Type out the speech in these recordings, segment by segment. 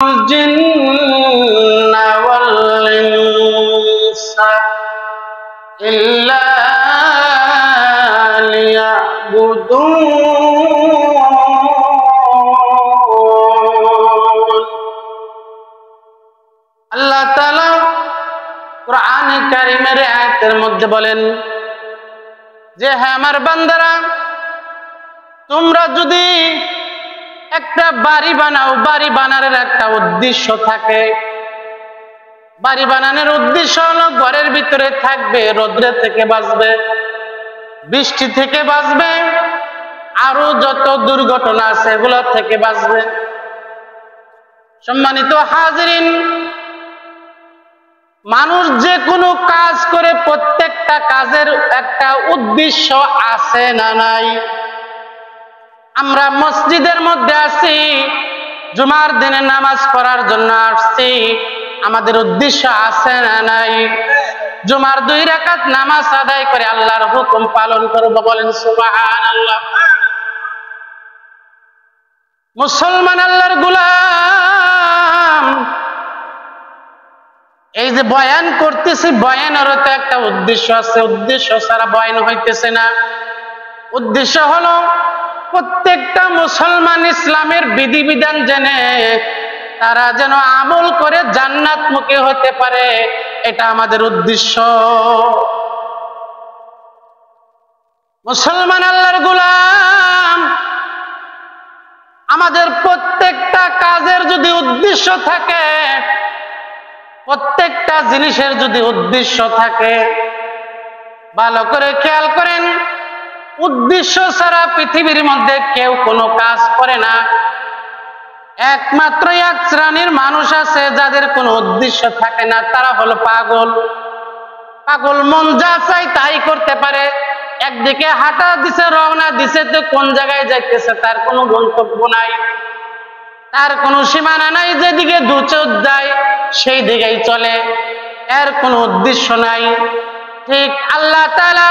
الجن والإنس إلا ليعبدون আল্লাহ তাআলা কোরআনে কারীমের আয়াতের মধ্যে বলেন যে হে আমার বান্দারা, তোমরা যদি একটা বাড়ি বানাও, বাড়ি বানানোর একটা উদ্দেশ্য থাকে। বাড়ি বানানোর উদ্দেশ্য হলো ঘরের ভিতরে থাকবে, রোদ্রে থেকে বাঁচবে, বৃষ্টি থেকে বাঁচবে, আরো যত দুর্ঘটনা আছে এগুলো থেকে বাঁচবে। সম্মানিত হাজিরিন, মানুষ যে কোনো কাজ করে প্রত্যেকটা কাজের একটা উদ্দেশ্য আছে না নাই? আমরা মসজিদের মধ্যে আছি, জুমার দিনে নামাজ পড়ার জন্য আসছি, আমাদের উদ্দেশ্য আছে না নাই? জুমার 2 রাকাত নামাজ আদায় করে আল্লাহর হুকুম পালন করব, বলেন সুবহানাল্লাহ। মুসলমান আল্লাহর গোলাম, এই যে বয়ান করতেছি, বয়ানেরও তো একটা উদ্দেশ্য আছে, উদ্দেশ্য ছাড়া বয়ান হইতেছে না। উদ্দেশ্য হলো প্রত্যেকটা মুসলমান ইসলামের বিধিবিধান জেনে তারা যেন আমল করে জান্নাতমুখী হতে পারে, এটা আমাদের উদ্দেশ্য। মুসলমান আল্লাহর গোলাম, আমাদের প্রত্যেকটা কাজের যদি উদ্দেশ্য থাকে, প্রত্যেকটা জিনিসের যদি উদ্দেশ্য থাকে, ভালো করে খেয়াল করেন, উদ্দেশ্য ছাড়া পৃথিবীর মধ্যে কেউ কোনো কাজ করে না। একমাত্র এক শ্রেণীর মানুষ আছে যাদের কোনো উদ্দেশ্য থাকে না, তারা হলো পাগল। পাগল মন যা চাই তাই করতে পারে। একদিকে হাঁটা দিছে, রওনা দিছে, তো কোন জায়গায় যাইতেছে তার কোনো গন্তব্য নাই, তার কোনো সীমানা নাই। যেদিকে দুচোখ যায় সেই দিকেই চলে, এর কোনো উদ্দেশ্য নাই। ঠিক আল্লাহ তাআলা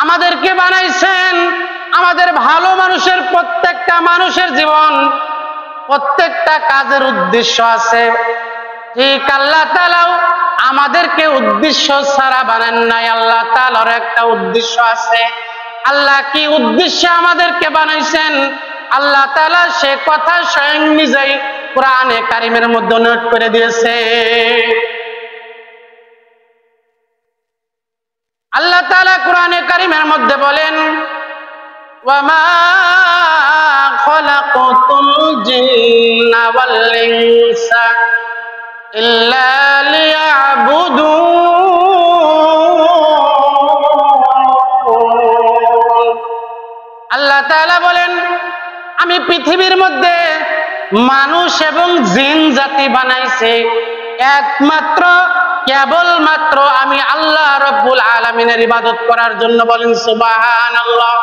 আমাদেরকে বানাইছেন, আমাদের ভালো মানুষের প্রত্যেকটা মানুষের জীবন, প্রত্যেকটা কাজের উদ্দেশ্য আছে। ঠিক আল্লাহ তাআলাও আমাদেরকে উদ্দেশ্য ছাড়া বানান নাই, আল্লাহ তাআলার একটা উদ্দেশ্য আছে। আল্লাহ কি উদ্দেশ্যে আমাদেরকে বানাইছেন, আল্লাহ তাআলা সে কথা স্বয়ং নিজেই কোরআনে কারীমের মধ্যে নোট করে দিয়েছে। আল্লাহ তাআলা কোরআনে কারীমের মধ্যে বলেন, ওয়ামা খালাকাতুল জিন্না ওয়াল ইনসা ইল্লা লিয়াবুদুন। আল্লাহ তাআলা বলেন, আমি পৃথিবীর মধ্যে মানুষ এবং জিন জাতি বানাইছি একমাত্র কেবলমাত্র আমি আল্লাহ রব্বুল আলামিনের ইবাদত করার জন্য, বলেন সুবহানাল্লাহ।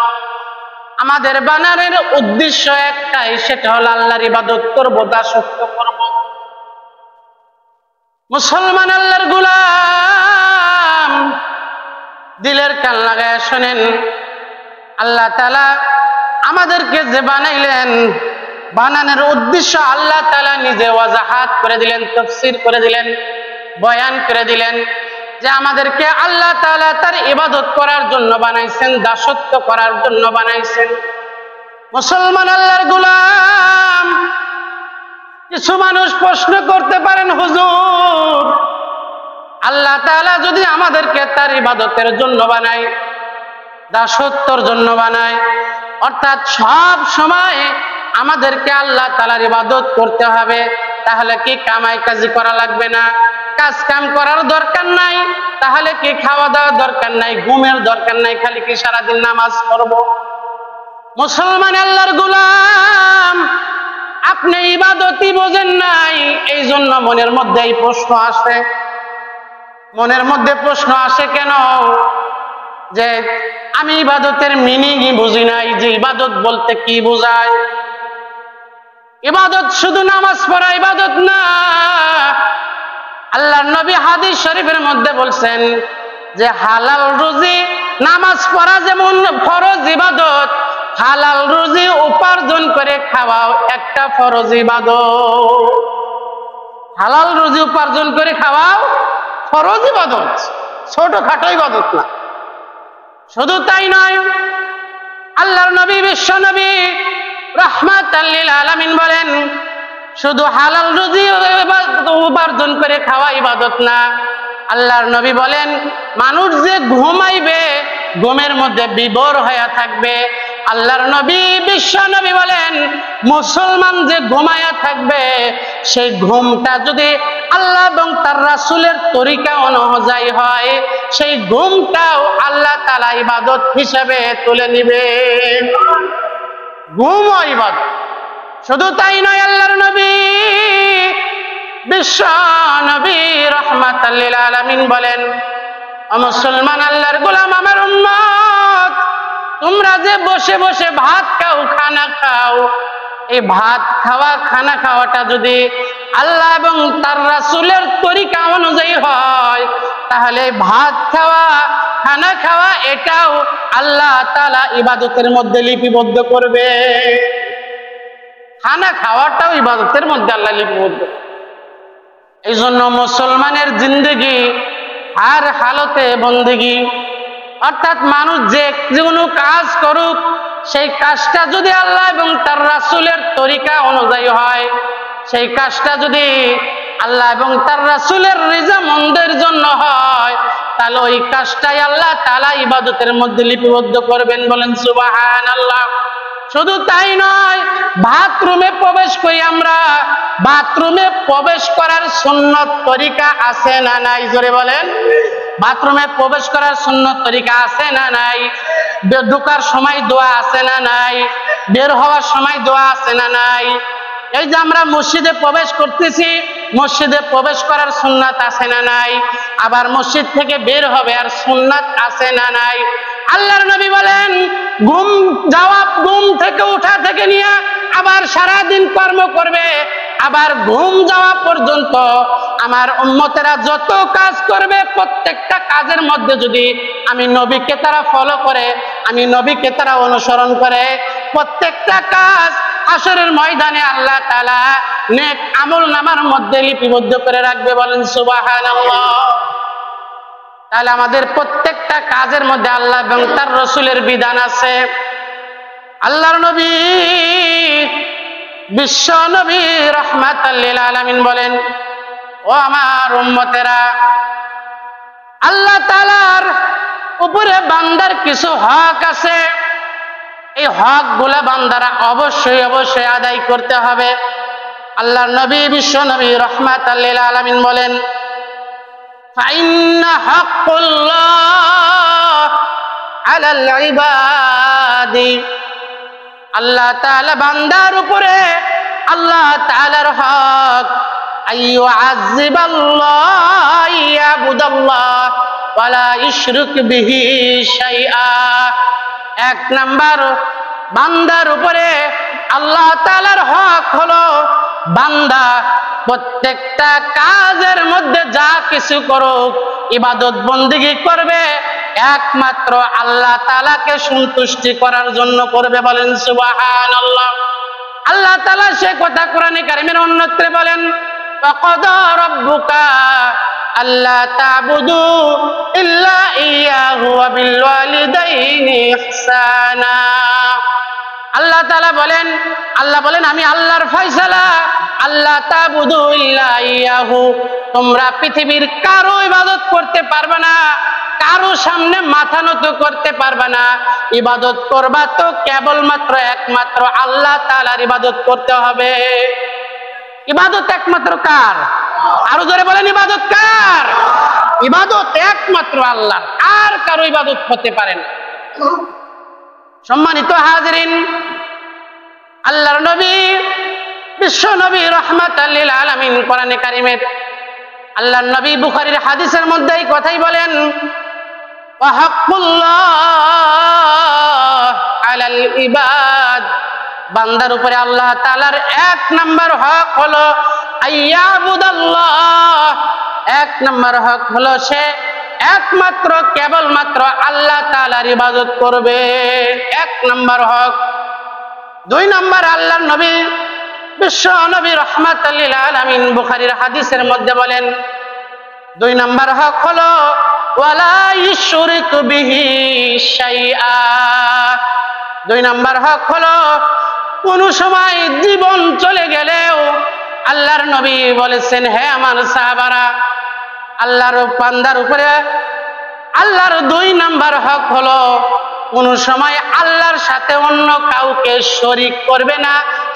আমাদের বানানোর উদ্দেশ্য একটাই, সেটা হলো আল্লাহর ইবাদত করব, দাসত্ব করব। মুসলমান আল্লাহর গোলাম, দিলের কান লাগায় শোনেন, আল্লাহ তাআলা আমাদেরকে যে বানাইলেন, বানানোর উদ্দেশ্য আল্লাহ তাআলা নিজে ওয়াজাহাত করে দিলেন, তাফসীর করে দিলেন, বয়ান করে দিলেন যে আমাদেরকে আল্লাহ তাআলা তার ইবাদত করার জন্য বানাইছেন, দাসত্ব করার জন্য বানাইছেন। মুসলমান আল্লাহর গোলাম, কিছু মানুষ প্রশ্ন করতে পারেন, হুজুর, আল্লাহ তাআলা যদি আমাদেরকে তার ইবাদতের জন্য বানায়, দাসত্বর জন্য বানায়, অর্থাৎ সব সময় আমাদেরকে আল্লাহ তাআলার ইবাদত করতে হবে, তাহলে কি কামাই কাজি করা লাগবে না? কাজ কাম করার দরকার নাই? তাহলে কি খাওয়া দাওয়ার দরকার নাই? ঘুমের দরকার নাই? খালি কি সারাদিন নামাজ পড়ব? মুসলমান আল্লাহর গোলাম, আপনি ইবাদতই বোঝেন নাই, এই জন্য মনের মধ্যে এই প্রশ্ন আসে। মনের মধ্যে প্রশ্ন আসে কেন? যে আমি ইবাদতের মিনিংই বুঝি নাই, যে ইবাদত বলতে কি বোঝায়। ইবাদত শুধু নামাজ পড়া ইবাদত না। আল্লাহর নবী হাদিস শরীফের মধ্যে বলছেন যে হালাল রুজি, নামাজ পড়া যেমন ফরজ ইবাদত, হালাল রুজি উপার্জন করে খাওয়াও একটা ফরজ ইবাদত। হালাল রুজি উপার্জন করে খাওয়াও ফরজ ইবাদত, ছোটখাটো ইবাদত না। শুধু তাই নয়, আল্লাহর নবী বিশ্ব নবী রাহমাতাল লিল আলামিন বলেন, শুধু হালাল রুজি উপার্জন করে খাওয়া ইবাদত না। আল্লাহর নবী বলেন, মানুষ যে ঘুমাইবে, ঘুমের মধ্যে বিভোর হয়ে থাকবে, আল্লাহর নবী বিশ্ব নবী বলেন, মুসলমান যে ঘুমায়া থাকবে, সেই ঘুমটা যদি আল্লাহ এবং তার রাসূলের তরিকা অনুযায়ী হয়, সেই ঘুমটাও আল্লাহ তাআলা ইবাদত হিসেবে তুলে নিবেন। ঘুম ইবাদত। শুধু তাই নয়, আল্লাহর নবী বিশ্ব নবী রাহমাতাল লিল আলামিন বলেন, ও মুসলমান আল্লাহর গোলাম আমার উম্মত, তোমরা যে বসে বসে ভাত খাও, খানা খাও, এই ভাত খাওয়া খানা খাওয়াটা যদি আল্লাহ এবং তার রাসূলের তরিকা অনুযায়ী হয়, তাহলে ভাত খাওয়া খানা খাওয়া এটাও আল্লাহ তাআলা ইবাদতের মধ্যে লিপিবদ্ধ করবে। খানা খাওয়াটাও ইবাদতের মধ্যে আল্লাহ লিপিবদ্ধ। এই জন্য মুসলমানের জিন্দেগি আর হালতে বন্দেগি, অর্থাৎ মানুষ যে কোনো কাজ করুক, সেই কাজটা যদি আল্লাহ এবং তার রাসূলের তরিকা অনুযায়ী হয়, সেই কাজটা যদি আল্লাহ এবং তার রাসূলের রিজামন্দের জন্য হয়, তাহলে ওই কাজটাই আল্লাহ তাআলা ইবাদতের মধ্যে লিপিবদ্ধ করবেন। বলেন সুবহানাল্লাহ। শুধু তাই নয়, বাথরুমে প্রবেশ করি আমরা, বাথরুমে প্রবেশ করার সুন্নত তরিকা আছে না নাই? জোরে বলেন। বাথরুমে প্রবেশ করার সুন্নত তরিকা আছে না নাই? ঢোকার সময় দোয়া আছে না নাই? বের হওয়ার সময় দোয়া আছে না নাই? এই যে আমরা মসজিদে প্রবেশ করতেছি, মসজিদে প্রবেশ করার সুন্নাত আছে না নাই? আবার মসজিদ থেকে বের হবে আর সুন্নাত আছে না নাই? আল্লাহর নবী বলেন, ঘুম থেকে উঠা থেকে নিয়ে আবার সারাদিন কর্ম করবে, আবার ঘুম যাওয়া পর্যন্ত আমার উম্মতেরা যত কাজ করবে, প্রত্যেকটা কাজের মধ্যে যদি আমি নবীকে তারা ফলো করে, আমি নবীকে তারা অনুসরণ করে, প্রত্যেকটা কাজ হাসরের ময়দানে আল্লাহ তাআলা নেক আমল নামার মধ্যে লিপিবদ্ধ করে রাখবে। বলেন সুবহানাল্লাহ। তাহলে আমাদের প্রত্যেকটা কাজের মধ্যে আল্লাহ এবং তার রাসূলের বিধান আছে। আল্লাহর নবী বিশ্ব নবী রাহমাতাল লিল আলামিন বলেন, ও আমার উম্মতেরা, আল্লাহ তাআলার উপরে বান্দার কিছু হক আছে। এই হক গুলা বান্দারা অবশ্যই অবশ্যই আদায় করতে হবে। আল্লাহর নবী বিশ্ব নবী রাহমাতাল লিল আলামিন বলেন, ফাইন্না হাক্কুল্লাহ আলাল ইবাদি, আল্লাহ তাআলা বান্দার উপরে আল্লাহ তাআলার হক, আইয়ুআযযিবাল্লাহ ইয়াবুদাল্লাহ ওয়ালা ইশরিক বিহি শাইআ। এক নাম্বার, বান্দার উপরে আল্লাহ তাআলার হক হলো, বান্দা প্রত্যেকটা কাজের মধ্যে যা কিছু করুক, ইবাদত বন্দেগী করবে, একমাত্র আল্লাহ তাআলাকে সন্তুষ্টি করার জন্য করবে। বলেন সুবহানাল্লাহ। আল্লাহ তাআলা সে কথা কোরআনে কারিমের অন্যত্রে বলেন, ওয়াকাদা রাব্বুকা আল্লা তা'বুদু ইল্লা ইয়্যাহু ওয়া বিল ওয়ালিদাইনি ইহসানা। আল্লাহ তাআলা বলেন, আল্লাহ বলেন, আমি আল্লাহর ফয়সালা, আল্লাহ তা'বুদু ইল্লা ইয়্যাহু, তোমরা পৃথিবীর কারো ইবাদত করতে পারবে না, কারো সামনে মাথা নত করতে পারবে না। ইবাদত করবা তো কেবলমাত্র একমাত্র আল্লাহ তাআলার ইবাদত করতে হবে। ইবাদত একমাত্র কার? আরো জোরে বলেন, ইবাদত কার? ইবাদত একমাত্র আল্লাহ, আর কারো ইবাদত হতে পারে না। সম্মানিত হাজিরিন, আল্লাহর নবী বিশ্ব নবী রাহমাতাল লিল আলামিন কোরআনে কারিমের আল্লাহর নবী বুখারীর হাদিসের মধ্যে এই কথাই বলেন, ওয়া হাক্কুল্লাহ আলাল ইবাদ, বান্দার উপরে আল্লাহ তাআলার এক নাম্বার হক হলো আইয়াবুদাল্লাহ, এক নাম্বার হক হলো সে একমাত্র কেবলমাত্র আল্লাহ তাআলার ইবাদত করবে, এক নাম্বার হক। দুই নাম্বার, আল্লাহর নবী বিশ্ব নবী রাহমাতাল লিল আলামিন বুখারীর হাদিসের মধ্যে বলেন, 2 নাম্বার হক হলো ওয়ালা ইউশরিকু বিহি শাইআ। 2 নাম্বার হক হলো কোন সময় জীবন চলে গেলেও আল্লাহর নবী বলেছেন, হে আমার সাহাবারা, আল্লাহর বান্দার উপরে আল্লাহর 2 নাম্বার হক হলো কোন সময় আল্লাহর সাথে অন্য কাউকে শরীক করবে না,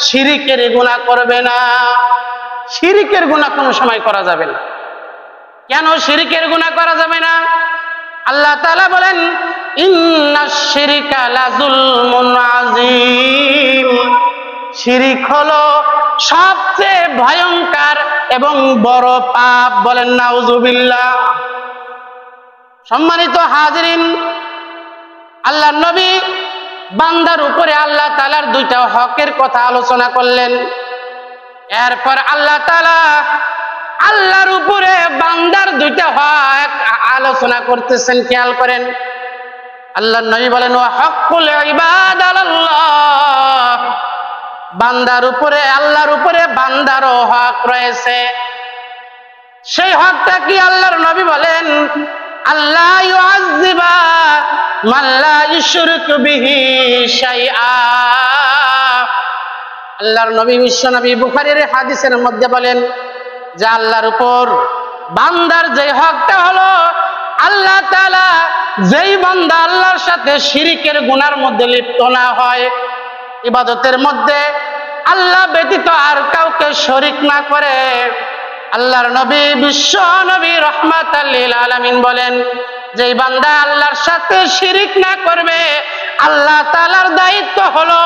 শিরিকের গুনাহ করবে না। শিরিকের গুনাহ কোন সময় করা যাবে না। কেন শিরিকের গুনাহ করা যাবে না? আল্লাহ তাআলা বলেন, ইন্নাশ শিরকা লাযুলমুন আযীম। শিরিক হলো সবচেয়ে ভয়ঙ্কর এবং বড় পাপ। বলেন নাউযুবিল্লাহ। সম্মানিত হাজিরিন, আল্লাহর নবী বান্দার উপরে আল্লাহ তাআলার 2টা হকের কথা আলোচনা করলেন। এরপর আল্লাহ তাআলা আল্লাহর উপরে বান্দার 2টা হক আলোচনা করতেছেন। খেয়াল করেন, আল্লাহর নবী বলেন, ওয়া হকুল ইবাদ আলাল্লাহ। বান্দার উপরে আল্লাহর উপরে বান্দারও হক রয়েছে। সেই হকটা কি? আল্লাহর নবী বলেন, আল্লাহ ইউআযযিবা মান লা ইউশরিকু বিহি শাইআ। আল্লাহর নবী বিশ্ব নবী বুখারীর হাদিসের মধ্যে বলেন যে আল্লাহর উপর বান্দার যে হকটা হলো, আল্লাহ তাআলা যেই বান্দা আল্লাহর সাথে শিরিকের গুনার মধ্যে লিপ্ত না হয়, ইবাদতের মধ্যে আল্লাহ ব্যতীত আর কাউকে শরীক না করে, আল্লাহর নবী বিশ্ব নবী রাহমাতাল লিল আলামিন বলেন, যেই বান্দা আল্লাহর সাথে শিরিক না করবে, আল্লাহ তাআলার দায়িত্ব হলো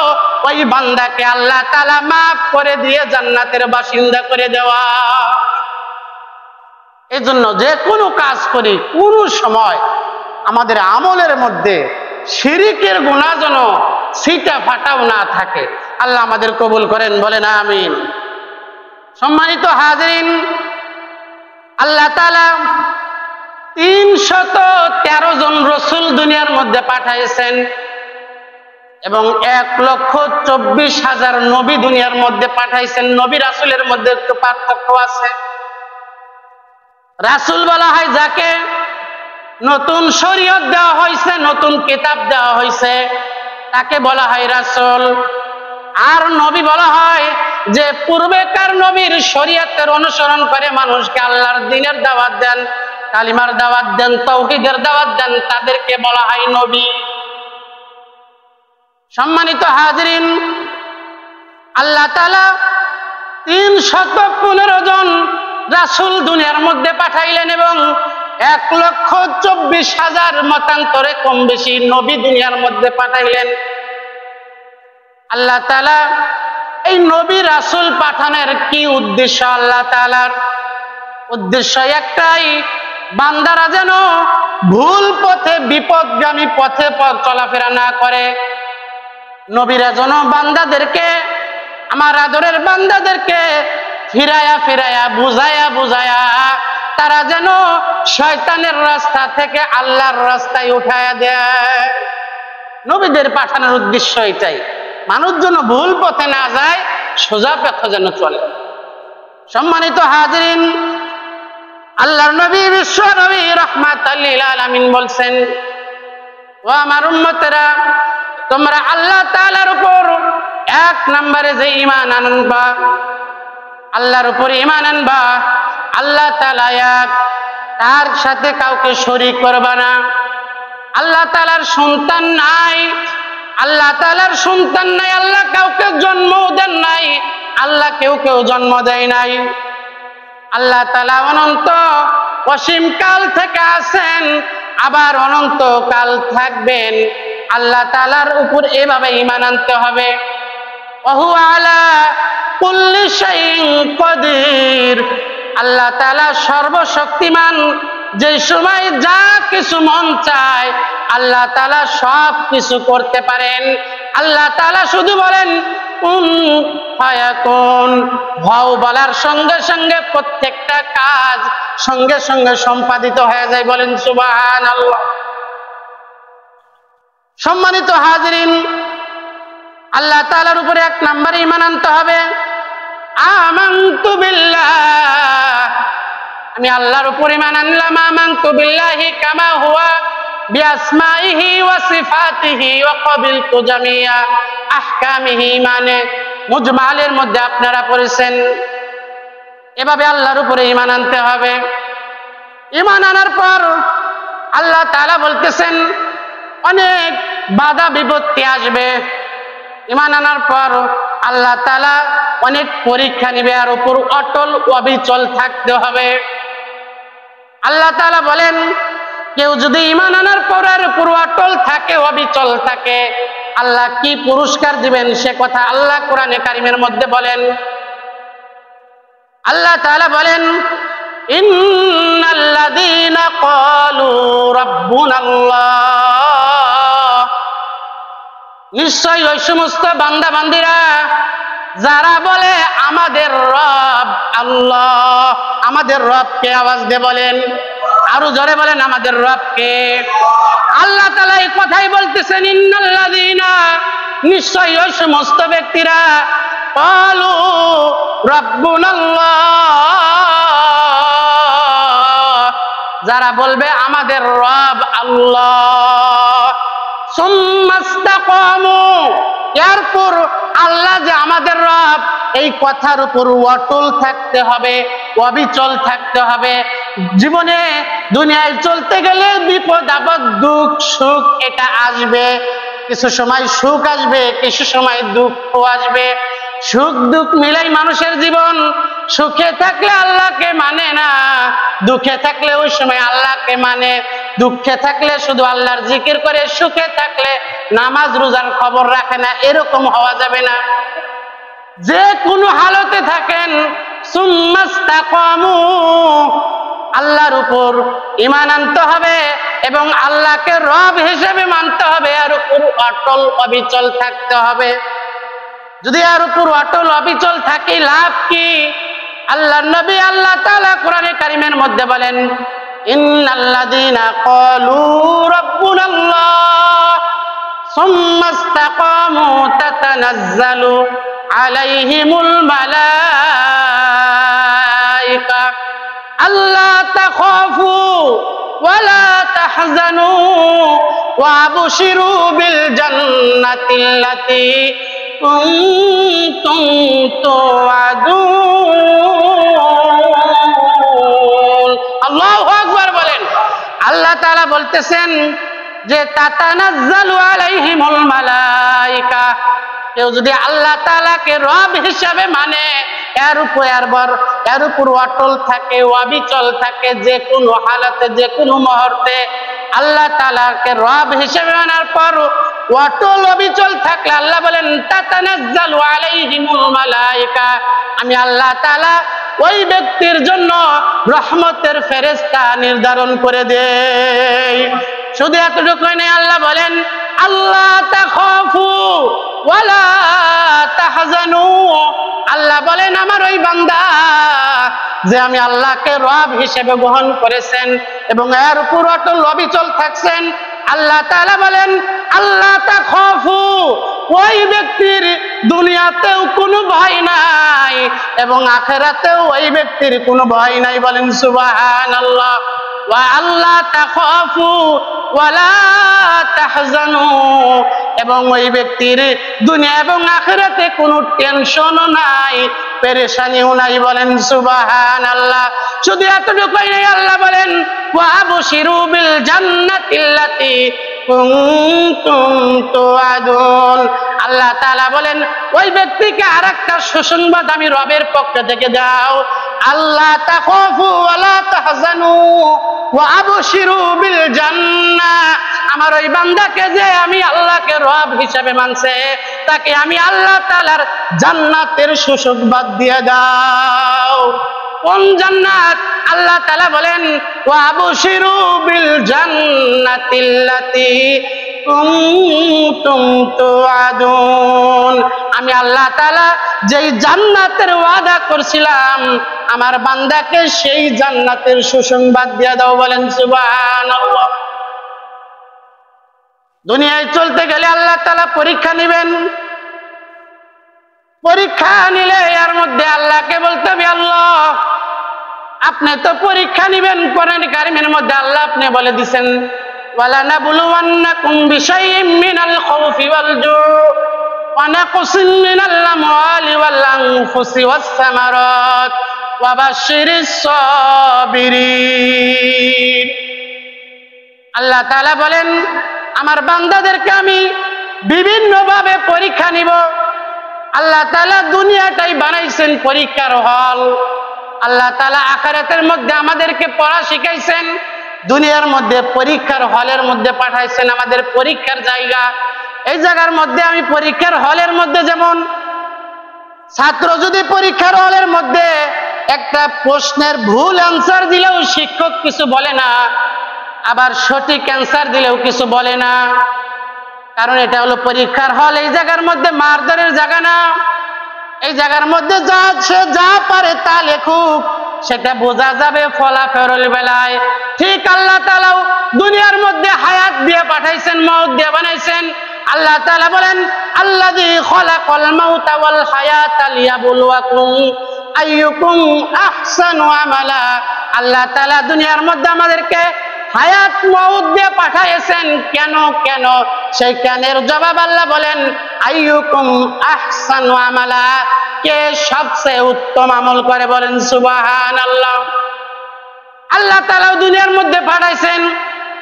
ওই বান্দাকে আল্লাহ তাআলা মাফ করে দিয়ে জান্নাতের বাসিন্দা করে দেওয়া। এজন্য যে কোনো কাজ করি, কোন সময় আমাদের আমলের মধ্যে শিরিকের গুনাহ যেন ছিটা ফাটাও না থাকে। আল্লাহ আমাদের কবুল করেন, বলেন আমিন। সম্মানিত হাজিরিন, আল্লাহ তাআলা 313 জন রাসূল দুনিয়ার মধ্যে পাঠাইছেন এবং 1,24,000 নবী দুনিয়ার মধ্যে পাঠাইছেন। নবী রাসূলের মধ্যে একটু পার্থক্য আছে। রাসূল বলা হয় যাকে নতুন শরীয়ত দেওয়া হয়েছে, নতুন কিতাব দেওয়া হয়েছে, তাকে বলা হয় রাসূল। আর নবী বলা হয় যে পূর্বেকার নবীর শরীয়তের অনুসরণ করে মানুষকে আল্লাহর দ্বীনের দাওয়াত দেন, কালিমার দাওয়াত দেন, তাওহীদের দাওয়াত দেন, তাদেরকে বলা হয় নবী। সম্মানিত হাজিরিন, আল্লাহ তাআলা 315 জন রাসূল দুনিয়ার মধ্যে পাঠাইলেন এবং 1,24,000 মতান্তরে কম বেশি নবী দুনিয়ার মধ্যে পাঠাইলেন। আল্লাহ তাআলা এই নবী রাসূল পাঠানোর কি উদ্দেশ্য? আল্লাহ তাআলার উদ্দেশ্য একটাই, বান্দারা যেন ভুল পথে বিপদগামী পথে চলাফেরা না করে। নবীরা যেন বান্দাদেরকে, আমার আদরের বান্দাদেরকে ফিরায়া ফিরায়া বুঝায়া তারা যেন শয়তানের রাস্তা থেকে আল্লাহর রাস্তায় উঠায়া দেয়। নবীদের পাঠানোর উদ্দেশ্য এটাই, মানুষ যেন ভুল পথে না যায়, সোজা পথে যেন চলে। সম্মানিত হাজিরিন, আল্লাহর নবী বিশ্ব নবী রাহমাতাল লিল আলামিন বলছেন, ও আমার উম্মতেরা, তোমরা আল্লাহ তাআলার উপর 1 নম্বরে যে ঈমান আনবা, আল্লাহর উপর ঈমান আনবা, আল্লাহ তাআলা এক, তার সাথে কাউকে শরীক করবা না। আল্লাহ তাআলার সন্তান নাই, আল্লাহ তাআলার সন্তান নাই, আল্লাহ কাউকে জন্ম দেন নাই, আল্লাহ কেউ জন্ম দেয় নাই। আল্লাহ তাআলা অনন্ত অসীম কাল থেকে আছেন, আবার অনন্ত কাল থাকবেন। আল্লাহ তাআলার উপর এভাবে ঈমান আনতে হবে। ওহু আলা কুল্লি শাইইন কাদির। আল্লাহ তাআলা সর্বশক্তিমান, যে সময় যা কিছু মন চায় আল্লাহ তাআলা সব কিছু করতে পারেন। আল্লাহ তাআলা শুধু বলেন কুন ফায়াকুন, হও বলার সঙ্গে সঙ্গে প্রত্যেকটা কাজ সঙ্গে সঙ্গে সম্পাদিত হয়ে যায়। বলেন সুবহানাল্লাহ। সম্মানিত হাজিরিন, আল্লাহ তাআলার উপরে 1 নম্বরে ঈমান আনতে হবে। আমানতু বিল্লাহ, আমি আল্লাহর উপর ঈমান আনলাম। আমানতু বিল্লাহি কামা হুয়া বিআসমাইহি ওয়া সিফাতিহি ওয়া ক্বাবিলতু জামিয়া আহকামিহি, মানে মুজমালের মধ্যে আপনারা পড়েছেন। এভাবে আল্লাহর উপরে ঈমান আনতে হবে। ঈমান আনার পর আল্লাহ তাআলা বলতেছেন অনেক বাধা বিপত্তি আসবে। ঈমান আনার পর আল্লাহ তাআলা অনেক পরীক্ষা নিবে, আর উপর অটল অবিচল থাকতে হবে। আল্লাহ তাআলা বলেন কেউ যদি ঈমান আনার পর আর উপর অটল থাকে, অবিচল থাকে, আল্লাহ কি পুরস্কার দিবেন সে কথা আল্লাহ কোরআনে কারিমের মধ্যে বলেন। আল্লাহ তাআলা বলেন ইন্নাল্লাযীনা ক্বালু রাব্বুনাল্লাহ, নিশ্চয় ওই সমস্ত বান্দা বান্দিরা যারা বলে আমাদের রব আল্লাহ। আমাদের রবকে আওয়াজ দিয়ে বলেন, আরো জোরে বলেন আমাদের রবকে। আল্লাহ তাআলা এই কথাই বলতেছেন ইন্নাল্লাযীনা, নিশ্চয় ওই সমস্ত ব্যক্তিরা ক্বালু রাব্বুনাল্লাহ, যারা বলবে আমাদের রব আল্লাহ। সুম্মাস্তাকামু, এরপর আল্লাহ যে আমাদের রব এই কথার উপর অটল থাকতে হবে, অবিচল থাকতে হবে। জীবনে দুনিয়ায় চলতে গেলে বিপদ আপদ দুঃখ সুখ এটা আসবে, কিছু সময় সুখ আসবে, কিছু সময় দুঃখ আসবে। সুখ দুঃখ মিলাই মানুষের জীবন। সুখে থাকলে আল্লাহকে মানে না, দুঃখে থাকলে ওই সময় আল্লাহকে মানে। দুঃখে থাকলে শুধু আল্লাহর জিকির করে, সুখে থাকলে নামাজ রোজার খবর রাখে না। এরকম হওয়া যাবে না। যে কোনো হালতে থাকেন সুম্মাস্তাকামু, আল্লাহর উপর ঈমান আনতে হবে এবং আল্লাহকে রব হিসেবে মানতে হবে, আর উপর অটল অবিচল থাকতে হবে। যদি আর উপর অটল অবিচল থাকি লাভ কি? আল্লাহর নবী আল্লাহ তাআলা কোরআনে কারিমের মধ্যে বলেন ইন্নাল্লাযীনা ক্বালু রাব্বুনাল্লাহ সুম্মাস্তাকামু তাতানাজ্জালু আলাইহিমুল মালায়েকা আল্লা তাখাফু ওয়ালা তাহজানু ওয়া আবশিরু বিল জান্নাতিল্লাতী কুনতুম তুআদুন। আল্লাহু আকবার বলেন। আল্লাহ তাআলা বলতেছেন যে তাতানাজ্জালু আলাইহিমুল মালায়েকা, কেউ যদি আল্লাহ তাআলাকে রব হিসাবে মানে, এর উপর অটল থাকে, অবিচল থাকে, যে কোনো হালাতে যে কোনো মুহূর্তে আল্লাহ তাআলাকে রব হিসেবে মানার পর অটল অবিচল থাকলে আল্লাহ বলেন তাতানাজ্জালু আলাইহিমুল মালায়েকা, আমি আল্লাহ তাআলা ওই ব্যক্তির জন্য রহমতের ফেরেশতা নির্ধারণ করে দেই। শুধু এতটুকুই নয়, আল্লাহ বলেন আল্লাহ তাখাফু ওয়ালা তাহজানু, আল্লাহ বলেন আমার ওই বান্দা যে আমি আল্লাহকে রব হিসেবে গ্রহণ করেছেন এবং এর উপর অটল অবিচল থাকছেন, আল্লাহ তাআলা বলেন আল্লাহ তাখাফু, ওই ব্যক্তির দুনিয়াতেও কোনো ভয় নাই এবং আখিরাতেও ওই ব্যক্তির কোনো ভয় নাই। বলেন সুবহানাল্লাহ। ওয়া আল্লাহ তাখাফু ওয়ালা তাহজানু, এবং ওই ব্যক্তির দুনিয়া এবং আখিরাতে কোনো টেনশনও নাই, পেরেশানিও নাই। বলেন সুবহানাল্লাহ। শুধু এতটুকুই নেই, আল্লাহ বলেন ওয়া আবশিরু বিল জান্নাতিল্লাতী কুনতুম তুআদুন, আল্লাহ তাআলা বলেন ওই ব্যক্তিকে আরেকটা সুসংবাদ আমি রবের পক্ষ থেকে দাও, আল্লাহ তাখাফু ওয়ালা তাহজানু ওয়া আবশিরু বিল জান্নাহ, আমার ওই বান্দাকে যে আমি আল্লাহকে রব হিসেবে মানছে তাকে আমি আল্লাহ তাআলার জান্নাতের সুসংবাদ দিয়ে দাও। কোন জান্নাত? আল্লাহ তাআলা বলেন ওয়া আবশিরু বিল জান্নাতিল্লাতী কুনতুম তুআদুন, আমি আল্লাহ তাআলা যেই জান্নাতের ওয়াদা করছিলাম আমার বান্দাকে সেই জান্নাতের সুসংবাদ দিয়ে দাও। বলেন সুবহানাল্লাহ। দুনিয়ায় চলতে গেলে আল্লাহ তাআলা পরীক্ষা নেবেন। পরীক্ষা নিলে এর মধ্যে আল্লাহকে বলতে হবে, আল্লাহ আপনি তো পরীক্ষা নিবেন। কোরআন কারীমের মধ্যে আল্লাহ আপনি বলে দিয়েছেন, ওয়ালা নাবলুওয়ান্নাকুম বিশাইইম মিনাল খাউফি ওয়াল জু'i ওয়া নাকসিন মিনাল আমওয়ালি ওয়াল আনফুসি ওয়াস সামারাত ওয়া বাশশিরিস সাবিরিন। আল্লাহ তাআলা বলেন, আমার বান্দাদেরকে আমি বিভিন্নভাবে পরীক্ষা নিব। আল্লাহ তাআলা দুনিয়াটাই বানাইছেন পরীক্ষার হল। আল্লাহ তাআলা আখিরাতের মধ্যে আমাদেরকে পড়া শিখাইছেন, দুনিয়ার মধ্যে পরীক্ষার হলের মধ্যে পাঠাইছেন, আমাদের পরীক্ষার জায়গা। এই জায়গার মধ্যে আমি পরীক্ষার হলের মধ্যে, যেমন ছাত্র যদি পরীক্ষার হলের মধ্যে একটা প্রশ্নের ভুল অ্যান্সার দিলেও শিক্ষক কিছু বলে না, আবার সঠিক অ্যান্সার দিলেও কিছু বলে না, কারণ এটা হলো পরীক্ষার হল। এই জায়গার মধ্যে মারধরের জায়গা না। এই জায়গার মধ্যে সে যা পারে তা লেখুক, সেটা বোঝা যাবে ফলাফলের বেলায়। ঠিক আল্লাহ তাআলাও দুনিয়ার মধ্যে হায়াত দিয়ে পাঠাইছেন, মওত দিয়ে বানাইছেন। আল্লাহ তাআলা বলেন, আল্লাযী খালাকাল মাউতা ওয়াল হায়াতা লিয়াবলুয়াকুম আইয়ুকুম আহসানু আমালা। আল্লাহ তাআলা দুনিয়ার মধ্যে আমাদেরকে হায়াত মওত দিয়ে পাঠাইছেন। কেন কেন? সেই কেনের জবাব আল্লাহ বলেন, আইয়ুকুম আহসানু আমালা, কে সবচেয়ে উত্তম আমল করে, বলেন সুবহানাল্লাহ। আল্লাহ তাআলা দুনিয়ার মধ্যে পাঠাইছেন।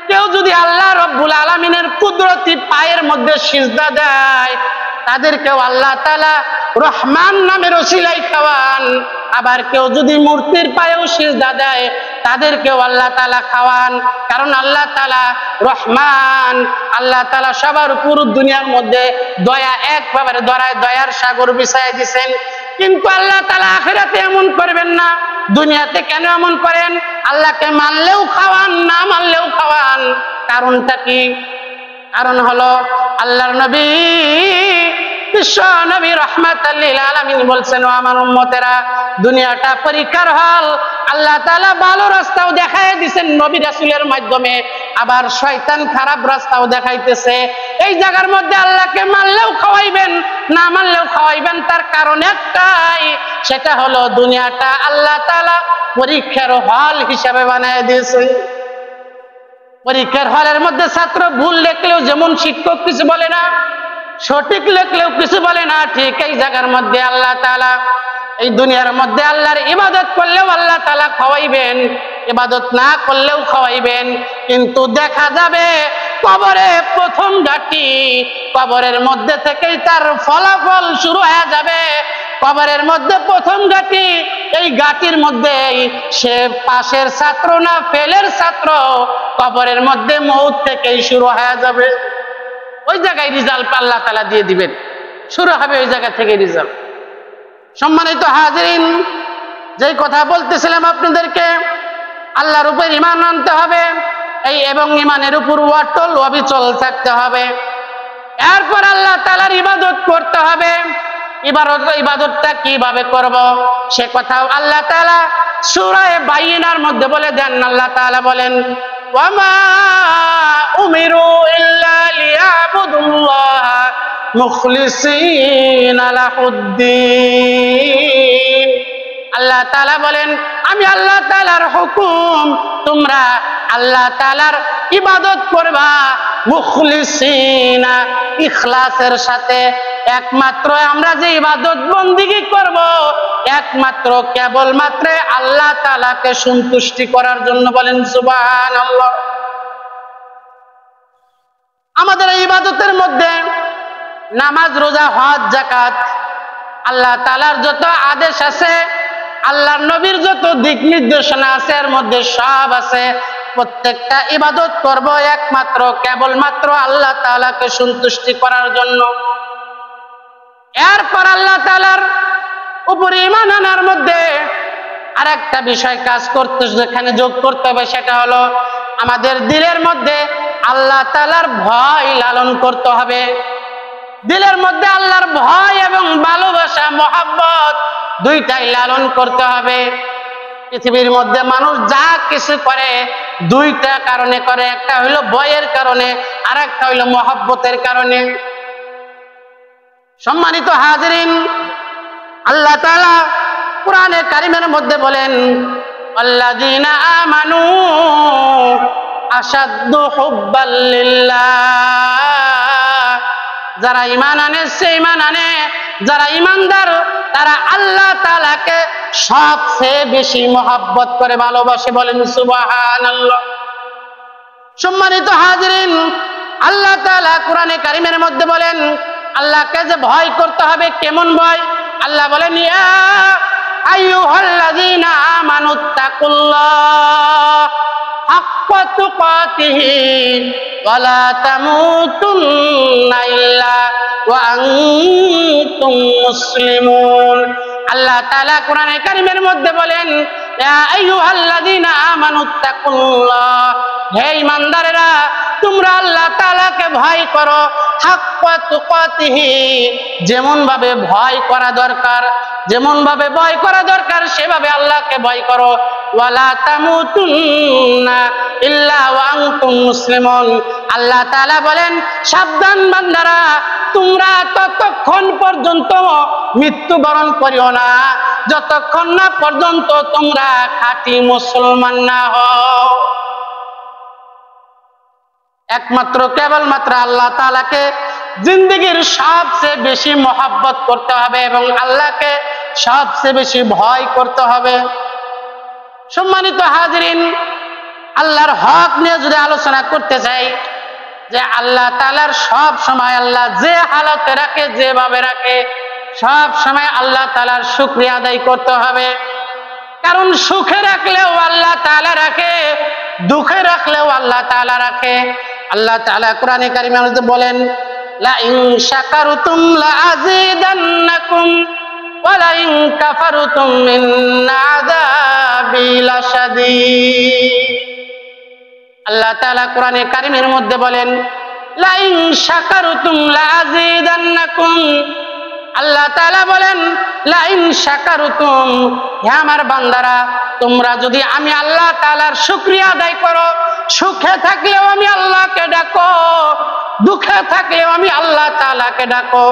কেউ যদি আল্লাহ রব্বুল আলামিনের কুদরতি পায়ের মধ্যে সিজদা দেয়, তাদেরকেও আল্লাহ তাআলা রহমান নামের ওসিলায় খাওয়ান। আবার কেউ যদি মূর্তির পায়েও সিজদা দেয়, তাদেরকেও আল্লাহ তাআলা খাওয়ান। কারণ আল্লাহ তাআলা রহমান, আল্লাহ তাআলা সবার উপর দুনিয়ার মধ্যে দয়া একভাবে দয়ার সাগর বিছায় দিয়েছেন। কিন্তু আল্লাহ তাআলা আখিরাতে এমন করবেন না। দুনিয়াতে কেন এমন করেন? আল্লাহকে মানলেও খাওয়ান, না মানলেও খাওয়ান। কারণটা কি? কারণ হলো আল্লাহর নবী বিশ্ব নবী রাহমাতাল লিল আলামিন বলছেন, ও আমার উম্মতেরা, দুনিয়াটা পরীক্ষার হল। আল্লাহ তাআলা ভালো রাস্তাও দেখায় দিয়েছেন নবী রাসূলের মাধ্যমে, আবার শয়তান খারাপ রাস্তাও দেখাইতেছে। এই জায়গার মধ্যে আল্লাহকে মানলেও খাওয়াইবেন, না মানলেও খাওয়াইবেন। তার কারণ একটাই, সেটা হলো দুনিয়াটা আল্লাহ তাআলা পরীক্ষার হল হিসাবে বানায় দিয়েছেন। পরীক্ষার হলের মধ্যে ছাত্র ভুল লেখলেও যেমন শিক্ষক কিছু বলে না, সঠিক লেখলেও কিছু বলে না, ঠিক এই জায়গার মধ্যে আল্লাহ তাআলা এই দুনিয়ার মধ্যে আল্লাহর ইবাদত করলেও আল্লাহ তাআলা খাওয়াইবেন, ইবাদত না করলেও খাওয়াইবেন। কিন্তু দেখা যাবে কবরে প্রথম ঘাটি, কবরের মধ্যে থেকেই তার ফলাফল শুরু হয়ে যাবে। কবরের মধ্যে প্রথম ঘাটি, এই ঘাটির মধ্যে সে পাশের ছাত্র না ফেলের ছাত্র, কবরের মধ্যে মওত থেকেই শুরু হয়ে যাবে। ওই জায়গায় রেজাল্ট আল্লাহ তাআলা দিয়ে দিবেন, শুরু হবে ওই জায়গা থেকে রেজাল্ট। সম্মানিত হাজিরিন, যেই কথা বলতেছিলাম আপনাদেরকে, আল্লাহর উপর ঈমান আনতে হবে, এই এবং ঈমানের উপর অটল অবিচল থাকতে হবে। এরপর আল্লাহ তাআলার ইবাদত করতে হবে। ইবাদতটা কিভাবে করব সে কথাও আল্লাহ তাআলা সূরা বাইনার মধ্যে বলে দেন। আল্লাহ তাআলা বলেন, ওয়ামা উমিরু ইল্লা লিয়াবুদুল্লাহা মুখলিসিনা লাহুদ্দিন। আল্লাহ তাআলা বলেন, আমি আল্লাহ তাআলার হুকুম, তোমরা আল্লাহ তাআলার ইবাদত করবা মুখলিসিনা, ইখলাসের সাথে। একমাত্র আমরা যে ইবাদত বন্দেগী করব, একমাত্র কেবলমাত্র আল্লাহ তাআলাকে সন্তুষ্টি করার জন্য, বলেন সুবহানাল্লাহ। আমাদের এই ইবাদতের মধ্যে নামাজ, রোজা, হজ, যাকাত, আল্লাহ তাআলার যত আদেশ আছে, আল্লাহর নবীর যত দিক নির্দেশনা আছে, এর মধ্যে সব আছে। প্রত্যেকটা ইবাদত করব একমাত্র কেবলমাত্র আল্লাহ তাআলাকে সন্তুষ্টি করার জন্য। এরপর আল্লাহ তাআলার উপরে ঈমান আনার মধ্যে আরেকটা বিষয় কাজ করতে, যেখানে যোগ করতে হবে, সেটা হলো আমাদের দিলের মধ্যে আল্লাহ তাআলার ভয় লালন করতে হবে। দিলের মধ্যে আল্লাহর ভয় এবং ভালোবাসা, মহব্বত দুইটাই লালন করতে হবে। পৃথিবীর মধ্যে মানুষ যা কিছু করে দুইটা কারণে করে, একটা হইলো ভয়ের কারণে, আর একটা হইলো মহব্বতের কারণে। সম্মানিত হাজিরিন, আল্লাহ তাআলা কোরআনে কারিমের মধ্যে বলেন, আল্লাযীনা আমানু আশাদ্দু হুব্বাল লিল্লাহ, যারা ঈমান আনে, সে ঈমান আনে, যারা ঈমানদার তারা আল্লাহ তাআলাকে সবচেয়ে বেশি মহব্বত করে, ভালোবাসে। বলেন সুবহানাল্লাহ। সম্মানিত হাজিরিন, আল্লাহ তাআলা কোরআনে কারিমের মধ্যে বলেন আল্লাহকে যে ভয় করতে হবে, কেমন ভয়? আল্লাহ বলেন, ইয়া আইয়ুহাল্লাযীনা আমানুত্তাকুল্লাহ হাক্কা তুকাতিহি ওয়া লা তামুতুন্না ইল্লা ওয়া আনতুম মুসলিমুন। আল্লাহ তাআলা কোরআনে কারিমের মধ্যে বলেন, ইয়া আইয়ুহাল্লাযীনা আমানুত্তাকুল্লাহ, হে ঈমানদারেরা তোমরা আল্লাহ তাআলাকে ভয় করো, হাক্কা তুকাতিহি, যেমন ভাবে ভয় করা দরকার, যেমন ভাবে ভয় করা দরকার সেভাবে আল্লাহকে ভয় করো। ওয়ালা তামুতুন্না ইল্লা ওয়া আনতুম মুসলিমুন। আল্লাহ তাআলা বলেন, সাবধান বান্দারা, তোমরা ততক্ষণ পর্যন্ত মৃত্যুবরণ করিও না যতক্ষণ না পর্যন্ত তোমরা খাঁটি মুসলমান না হও। একমাত্র কেবলমাত্র আল্লাহ তাআলাকে জিন্দেগীর সবচেয়ে বেশি মহব্বত করতে হবে এবং আল্লাহকে সবচেয়ে বেশি ভয় করতে হবে। সম্মানিত হাজিরিন, আল্লাহর হক নিয়ে যদি আলোচনা করতে চাই, যে আল্লাহ তাআলার সব সময় আল্লাহ যে হালতে রাখে, যেভাবে রাখে, সব সময় আল্লাহ তাআলার শুকরিয়া আদায় করতে হবে। কারণ সুখে রাখলেও আল্লাহ তাআলা রাখে, দুঃখে রাখলেও আল্লাহ তাআলা রাখে। আল্লাহ তাআলা কোরআনে কারিমের মধ্যে বলেন, লা ইন শাকারতুম লা আযীদান্নাকুম ওয়া লা ইন কাফারতুম মিন্না আযাবি লাশাদীদ। আল্লাহ তাআলা কোরআনে কারিমের মধ্যে বলেন, লা ইন শাকারতুম লা আযীদান্নাকুম। আল্লাহ তাআলা বলেন, লা ইন শাকারতুম, হে আমার বান্দারা, তোমরা যদি আমি আল্লাহ তাআলার শুকরিয়া আদায় করো, সুখে থাকলেও আমি আল্লাহকে ডাকো, দুঃখে থাকলেও আমি আল্লাহ তাআলাকে ডাকো,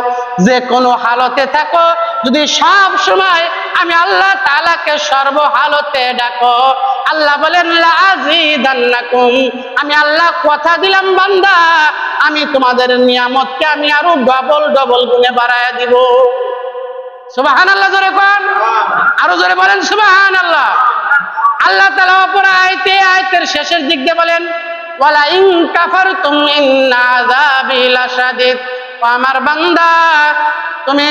যে কোনো হালতে থাকো, যদি সব সময় আমি আল্লাহ তাআলাকে সর্বহালতে ডাকো, আল্লাহ বলেন লা আযীদান্নাকুম, আমি আল্লাহ কথা দিলাম বান্দা, আমি তোমাদের নিয়ামতকে আমি আরো ডবল ডবল গুণে বাড়ায়া দিব। সুবহানাল্লাহ, জোরে কোন, আরো জোরে বলেন সুবহানাল্লাহ। আল্লাহ তাআলা অপর আয়াতের শেষের দিক দিয়ে বলেন, ওয়ালা ইন কাফারতুম ইন্না আযাবি লাশাদীদ। আমার বান্দা, তুমি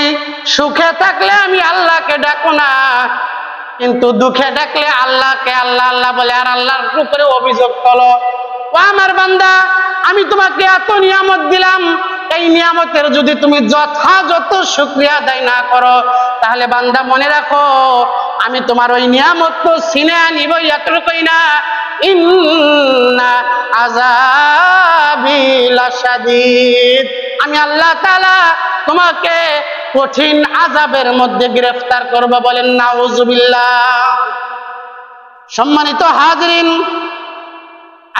সুখে থাকলে আমি আল্লাহকে ডাকো না, কিন্তু দুঃখে ডাকলে আল্লাহকে আল্লাহ আল্লাহ বলে আর আল্লাহর উপরে অভিযোগ করো। ও আমার বান্দা, আমি তোমাকে এত নিয়ামত দিলাম, এই নিয়ামতের যদি তুমি যথাযথ শুকরিয়া আদায় না করো, তাহলে বান্দা মনে রাখো, আমি তোমার ওই নিয়ামত তো ছিনে আনিব, এতটুকুই না, ইন্না আযাবি লাশাদীদ, আমি আল্লাহ তাআলা তোমাকে কঠিন আযাবের মধ্যে গ্রেফতার করব। বলেন নাউযুবিল্লাহ। সম্মানিত হাজিরিন,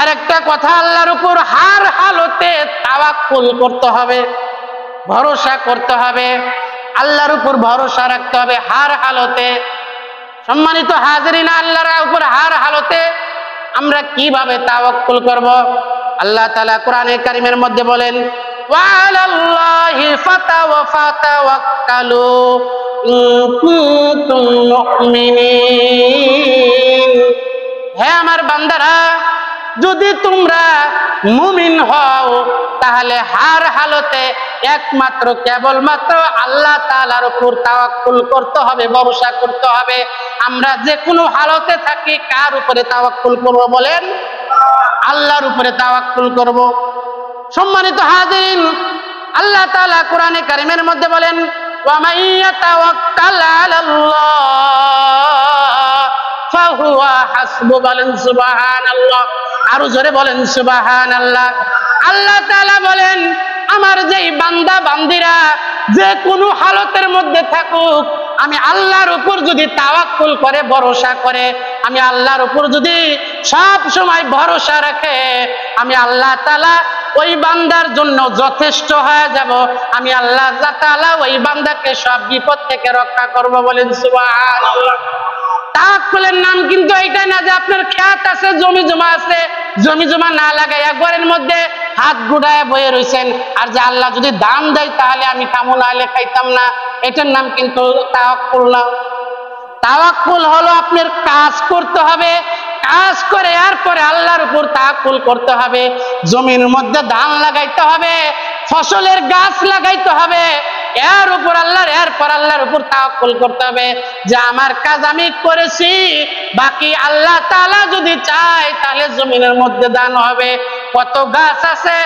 আরেকটা কথা, আল্লাহর উপর হার হালতে তাওয়াক্কুল করতে হবে, ভরসা করতে হবে, আল্লাহর উপর ভরসা রাখতে হবে হার হালতে। সম্মানিত হাজিরিন, আল্লাহর উপর হার হালতে আমরা কিভাবে তাওয়াক্কুল করব? আল্লাহ তাআলা কোরআনে কারীমের মধ্যে বলেন, ওয়া আলাল্লাহি ফাতাওয়াক্কালু ইন কুনতুম মুমিনিন। হে আমার বান্দারা, যদি তোমরা মুমিন হও, তাহলে হার হালতে একমাত্র কেবলমাত্র আল্লাহ তাআলার উপর তাওয়াক্কুল করতে হবে, ভরসা করতে হবে। আমরা যে কোনো হালতে থাকি, কার উপরে তাওয়াক্কুল করব বলেন? আল্লাহর উপরে তাওয়াক্কুল করব। সম্মানিত হাজিরিন, আল্লাহ তাআলা কোরআনে কারীমের মধ্যে বলেন, ওয়া মাইয়াতাওয়াক্কাল আলাল্লাহ ফাহুয়া হাসবু। বলেন সুবহানাল্লাহ, আরো জোরে বলেন সুবহানাল্লাহ। আল্লাহ তাআলা বলেন, আমার যেই বান্দা বান্দিরা যে কোনো হালতের মধ্যে থাকুক, আমি আল্লাহর উপর যদি তাওয়াক্কুল করে, ভরসা করে, আমি আল্লাহর উপর যদি সব সময় ভরসা রাখে, আমি আল্লাহ তাআলা ওই বান্দার জন্য যথেষ্ট হয়ে যাব। আমি আল্লাহ তাআলা ওই বান্দাকে সব বিপদ থেকে রক্ষা করব। বলেন সুবহানাল্লাহ। তাওয়াক্কুলের নাম কিন্তু এইটা না যে আপনার ক্ষেত আছে, জমি জমা আছে, জমি জমা না লাগাইয়া ঘরের মধ্যে হাত গুড়ায় বয়ে রয়েছেন আর যে আল্লাহ যদি দান দেয় তাহলে আমি খামো, না হলে খাইতাম না, এটার নাম কিন্তু তাওয়াক্কুল না। তাওয়াক্কুল হলো আপনার কাজ করতে হবে, কাজ করে এরপরে আল্লাহর উপর তাওয়াক্কুল করতে হবে। জমির মধ্যে ধান লাগাইতে হবে, ফসলের গাছ লাগাইতে হবে, এর উপর এরপর আল্লাহর উপর তাওয়াক্কুল করতে হবে যে আমার কাজ আমি করেছি, বাকি আল্লাহ তাআলা যদি চায় তাহলে জমিনের মধ্যে দান হবে। কত গাছ আছে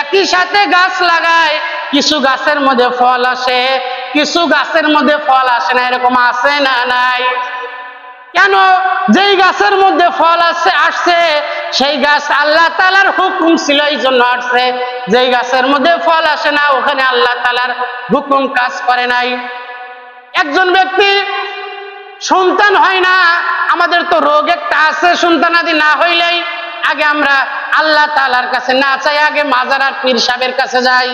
একই সাথে গাছ লাগায়, কিছু গাছের মধ্যে ফল আসে, কিছু গাছের মধ্যে ফল আসে না, এরকম আছে না নাই? কেন? যেই গাছের মধ্যে ফল আসছে সেই গাছ আল্লাহ তাআলার হুকুম ছিল এই জন্য আসছে, যেই গাছের মধ্যে ফল আসে না ওখানে আল্লাহ তাআলার হুকুম কাজ করে নাই। একজন ব্যক্তি সন্তান হয় না, আমাদের তো রোগ একটা আছে, সন্তানাদি না হইলেই আগে আমরা আল্লাহ তাআলার কাছে না চাই, আগে মাজার আর পীর সাহেবের কাছে যাই।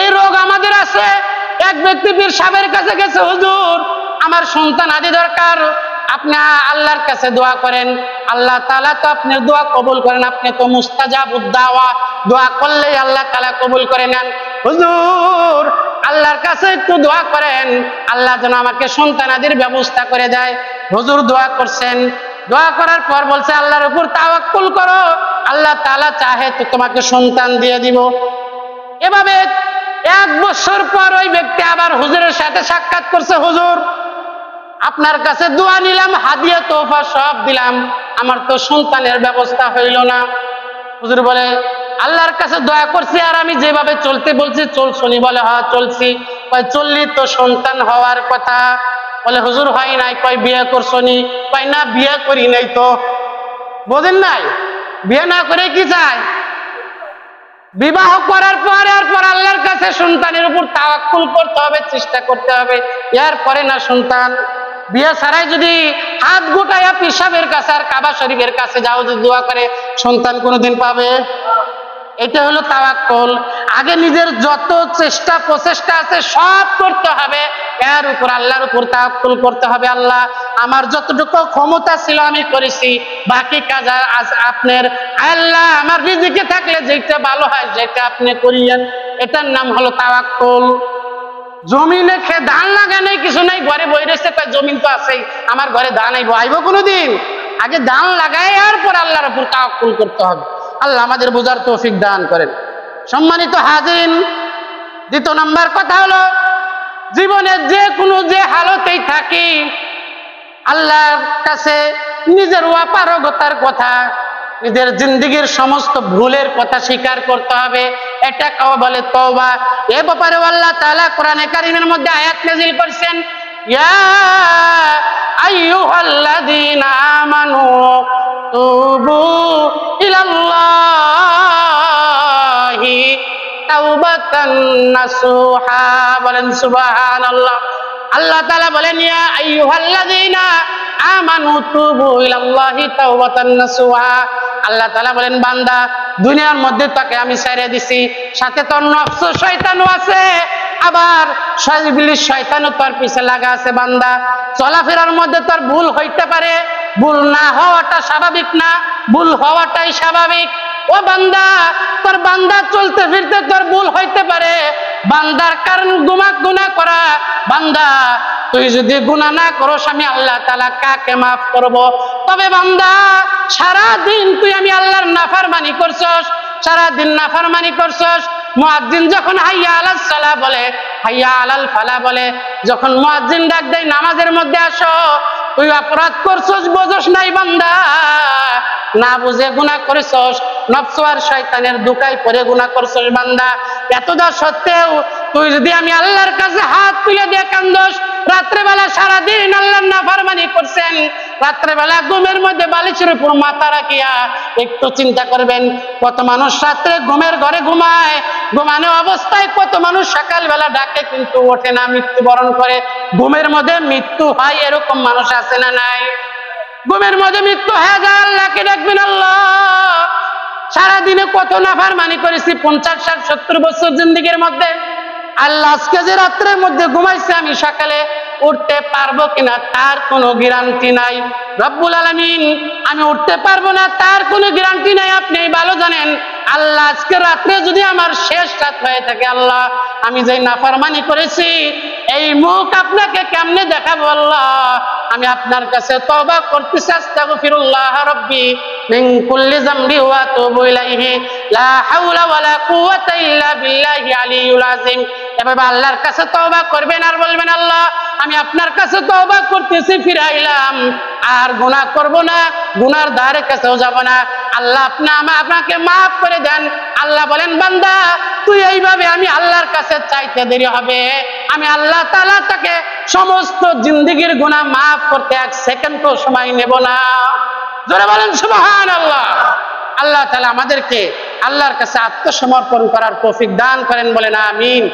এই রোগ আমাদের আছে। এক ব্যক্তি পীর সাহেবের কাছে গেছে, হুজুর আমার সন্তান আদি দরকার, আপনি আল্লাহর কাছে দোয়া করেন, আল্লাহ তাআলা তো আপনার দোয়া কবুল করেন, আপনি তো মুস্তাজাবুদ দাওয়া, দোয়া করলেই আল্লাহ তাআলা কবুল করে নেন। হুজুর আল্লাহর কাছে একটু দোয়া করেন, আল্লাহ যেন আমাকে সন্তান আদির ব্যবস্থা করে দেয়। হুজুর দোয়া করছেন, দোয়া করার পর বলছে আল্লাহর উপর তাওয়াক্কুল করো, আল্লাহ তাআলা চাহে তো তোমাকে সন্তান দিয়ে দিব। এভাবে 1 বছর পর ওই ব্যক্তি আবার হুজুরের সাথে সাক্ষাৎ করছে, হুজুর আপনার কাছে দোয়া নিলাম, হাদিয়া তোফা সব দিলাম, আমার তো সন্তানের ব্যবস্থা হইল না। হুজুর বলে আল্লাহর কাছে দোয়া করছি আর আমি যেভাবে চলতে বলছি চলছনি? বলে হ্যাঁ চলছি। কয় চললি তো সন্তান হওয়ার কথা। বলে হুজুর হয় নাই। কয় বিয়ে করছনি? কয় না বিয়ে করি নাই। তো বোঝেন নাই? বিয়ে না করে কি চায়? বিবাহ করার পর এরপর আল্লাহর কাছে সন্তানের উপর তাওয়াক্কুল করতে হবে, চেষ্টা করতে হবে, এরপরে না সন্তান। বিয়ে ছাড়াই যদি হাত গোটাইয়া পীর সাহেবের কাছে আর কাবা শরীফের কাছে যাও, যদি দোয়া করে, সন্তান কোনোদিন পাবে? এটা হলো তাওয়াক্কুল। আগে নিজের যত চেষ্টা প্রচেষ্টা আছে সব করতে হবে, এর উপর আল্লাহর উপর তাওয়াক্কুল করতে হবে। আল্লাহ আমার যতটুকু ক্ষমতা ছিল আমি করেছি, বাকি কাজ আপনার। আল্লাহ আমার রিজিকে থাকলে যেটা ভালো হয় যেটা আপনি করিয়েন, এটার নাম হলো তাওয়াক্কুল। জমিনে খেয়ে ধান লাগানো কিছু নাই, ঘরে বই রয়েছে, জমিন তো আছেই, আমার ঘরে ধান আইব কোনোদিন? আগে ধান লাগাই এরপর আল্লাহর উপর তাওয়াক্কুল করতে হবে। আল্লাহ আমাদের বোঝার তৌফিক দান করেন। সম্মানিত হাজিরিন, 2 নম্বর কথা হলো জীবনের যে কোনো যে হালতেই থাকি আল্লাহর কাছে নিজের অপারগতার কথা, নিজের জিন্দেগির সমস্ত ভুলের কথা স্বীকার করতে হবে। এটা কেউ বলে তওবা। এ ব্যাপারে আল্লাহ তাআলা কোরআনে কারীমের মধ্যে আয়াত নাযিল করেছেন, ইয়া আইয়ুহাল্লাযীনা আমানু তুবু ইলাল্লাহি তাওবাতান নাসুহা। বলেন সুবহানাল্লাহ। আল্লাহ তাআলা বলেন ইয়া আইয়ুহাল্লাযীনা আমানু তুবু ইলাল্লাহি তাওবাতান নাসুহা। আল্লাহ তাআলা বলেন বান্দা দুনিয়ার মধ্যে তোকে আমি ছেড়ে দিছি, সাথে তোর নফস শয়তানও আছে, আবার ইবলিস শয়তানও তোর পিছে লাগা আছে। বান্দা চলাফেরার মধ্যে তোর ভুল হইতে পারে, ভুল না হওয়াটা স্বাভাবিক না, ভুল হওয়াটাই স্বাভাবিক। ও বান্দা তোর বান্দা চলতে ফিরতে তোর ভুল হইতে পারে, বান্দার কারণ গুনাহ করা। বান্দা তুই যদি গুনাহ না করস আমি আল্লাহ তাআলা কাকে মাফ করব? তবে বান্দা সারা দিন তুই আমি আল্লাহর নাফরমানি করছস, সারা দিন নাফরমানি করছস। মুয়াজ্জিন যখন হাইয়া আলাস সালাহ বলে, হাইয়া আলাল ফালাহ বলে, যখন মুয়াজ্জিন ডাক দেয় নামাজের মধ্যে আসো, তুই অপরাধ করছস, বোঝস নাই বান্দা, না বুঝে গুনাহ করেছস, নফস আর শয়তানের ধোঁকায় পড়ে গুনাহ করছস। বান্দা এতটা সত্ত্বেও তুই যদি আমি আল্লাহর কাছে হাত তুলে দিয়ে কান্দস, রাত্রেবেলা সারাদিন আল্লাহর নাফরমানি করছেন, রাত্রেবেলা ঘুমের মধ্যে বালিশের উপর মাথা রাখিয়া একটু চিন্তা করবেন, কত মানুষ রাত্রে ঘুমের ঘরে ঘুমায়, ঘুমানো অবস্থায় কত মানুষ সকালবেলা ডাকে কিন্তু ওঠে না, মৃত্যুবরণ করে। ঘুমের মধ্যে মৃত্যু হয়, এরকম মানুষ আছে না নাই? ঘুমের মধ্যে মৃত্যু হয়ে যায়, আল্লাহকে ডাকবেন, আল্লাহ সারাদিনে কত নাফরমানি করেছি, 50, 60, 70 বছর জিন্দেগির মধ্যে। আল্লাহ আজকে যে রাত্রের মধ্যে ঘুমাইছে, আমি সকালে উঠতে পারবো কিনা তার কোনো গ্যারান্টি নাই। রব্বুল আলামিন, আমি উঠতে পারবো না তার কোনো গ্যারান্টি নাই, আপনি ভালো জানেন। আল্লাহ আজকে রাত্রে যদি আমার শেষ রাত হয়ে থাকে, আল্লাহ আমি যে নাফরমানি করেছি এই মুখ আপনাকে কেমনে দেখাবো আল্লাহ? আমি আপনার কাছে তওবা করতেছি, আস্তাগফিরুল্লাহ রাব্বি মিন কুল্লি যামবি ওয়া আতুবু ইলাইহি লা হাওলা ওয়ালা কুওয়াতা ইল্লা বিল্লাহি আলিয়্যুল আযীম। এভাবে আল্লাহর কাছে তওবা করবেন আর বলবেন, আল্লাহ আমি আপনার কাছে তওবা করতেছি, ফিরাইলাম, আর গুনাহ করব না, গুনার ধারে কাছেও যাব না। আল্লাহ আপনাকে মাফ করে দেন। আল্লাহ বলেন, বান্দা তুই এইভাবে আমি আল্লাহর কাছে চাইতে দেরি হবে, আমি আল্লাহ তাআলা তাকে সমস্ত জিন্দেগীর গুনাহ মাফ করতে 1 সেকেন্ডও সময় নেব না। জোরে বলেন সুবহানাল্লাহ। আল্লাহ তাআলা আমাদেরকে আল্লাহর কাছে আত্মসমর্পণ করার তৌফিক দান করেন, বলেন আমিন।